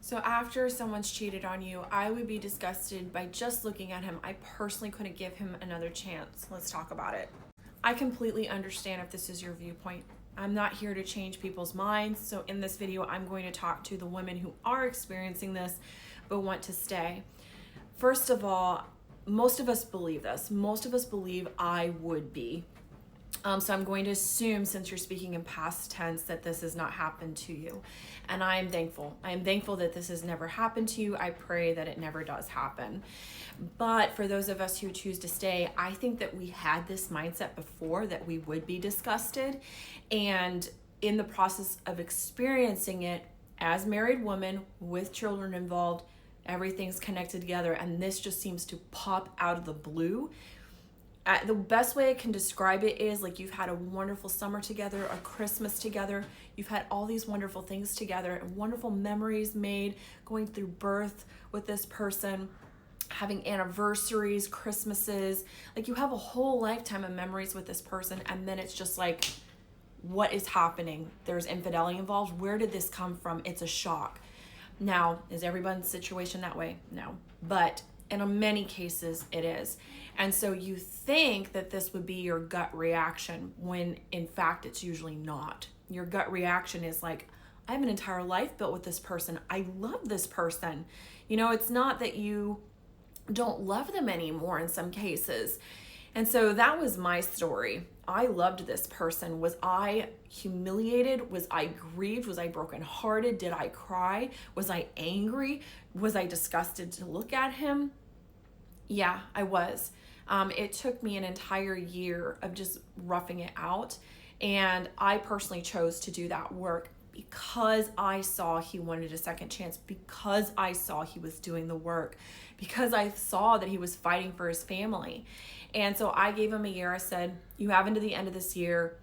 So after someone's cheated on you, I would be disgusted by just looking at him. I personally couldn't give him another chance. Let's talk about it. I completely understand if this is your viewpoint. I'm not here to change people's minds. So in this video, I'm going to talk to the women who are experiencing this but want to stay. First of all, most of us believe this. Most of us believe I would be. So I'm going to assume, since you're speaking in past tense, that this has not happened to you. And I am thankful. I am thankful that this has never happened to you. I pray that it never does happen. But for those of us who choose to stay, I think that we had this mindset before that we would be disgusted. And in the process of experiencing it as married women with children involved, everything's connected together. And this just seems to pop out of the blue. The best way I can describe it is like you've had a wonderful summer together, a Christmas together. You've had all these wonderful things together and wonderful memories made, going through birth with this person, having anniversaries, Christmases. Like you have a whole lifetime of memories with this person, and then it's just like, what is happening? There's infidelity involved. Where did this come from? It's a shock. Now, is everyone's situation that way? No. But in many cases, it is. And so you think that this would be your gut reaction when in fact it's usually not. Your gut reaction is like, I have an entire life built with this person. I love this person. You know, it's not that you don't love them anymore in some cases. And so that was my story. I loved this person. Was I humiliated? Was I grieved? Was I brokenhearted? Did I cry? Was I angry? Was I disgusted to look at him? Yeah, I was. It took me an entire year of just roughing it out. And I personally chose to do that work because I saw he wanted a second chance, because I saw he was doing the work, because I saw that he was fighting for his family. And so I gave him a year. I said, you have into the end of this year.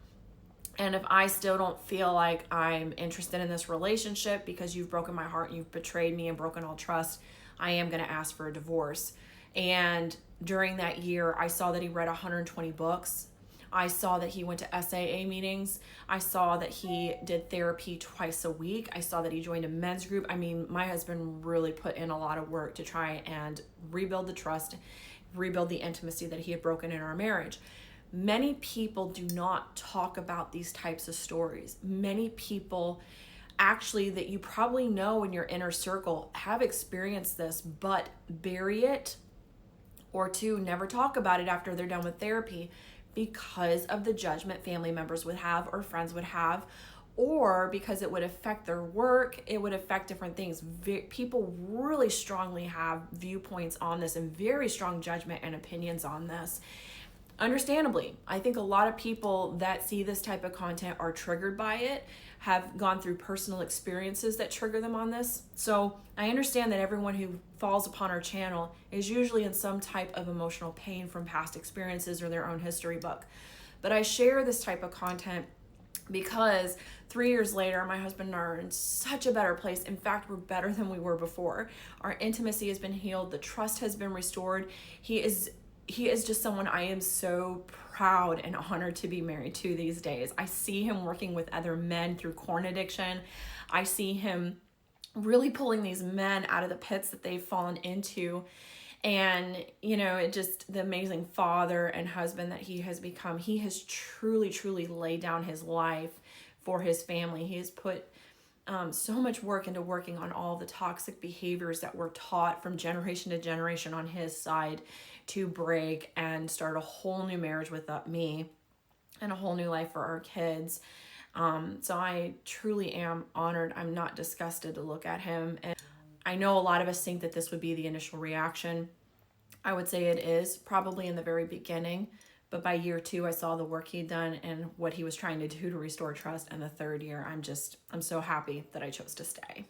And if I still don't feel like I'm interested in this relationship because you've broken my heart, you've betrayed me and broken all trust, I am going to ask for a divorce. And during that year, I saw that he read 120 books. I saw that he went to SAA meetings. I saw that he did therapy twice a week. I saw that he joined a men's group. I mean, my husband really put in a lot of work to try and rebuild the trust, rebuild the intimacy that he had broken in our marriage. Many people do not talk about these types of stories. Many people actually that you probably know in your inner circle have experienced this, but bury it, or two, never talk about it after they're done with therapy because of the judgment family members would have or friends would have, or because it would affect their work, it would affect different things. People really strongly have viewpoints on this and very strong judgment and opinions on this. Understandably, I think a lot of people that see this type of content are triggered by it, have gone through personal experiences that trigger them on this. So I understand that everyone who falls upon our channel is usually in some type of emotional pain from past experiences or their own history book. But I share this type of content because 3 years later, my husband and I are in such a better place. In fact, we're better than we were before. Our intimacy has been healed. The trust has been restored. He is just someone I am so proud and honored to be married to these days. I see him working with other men through corn addiction. I see him really pulling these men out of the pits that they've fallen into. And, you know, it just the amazing father and husband that he has become. He has truly, truly laid down his life for his family. He has put so much work into working on all the toxic behaviors that were taught from generation to generation on his side to break and start a whole new marriage with me and a whole new life for our kids. So I truly am honored. I'm not disgusted to look at him. And I know a lot of us think that this would be the initial reaction. I would say it is probably in the very beginning. But by year 2, I saw the work he'd done and what he was trying to do to restore trust. And the 3rd year, I'm so happy that I chose to stay.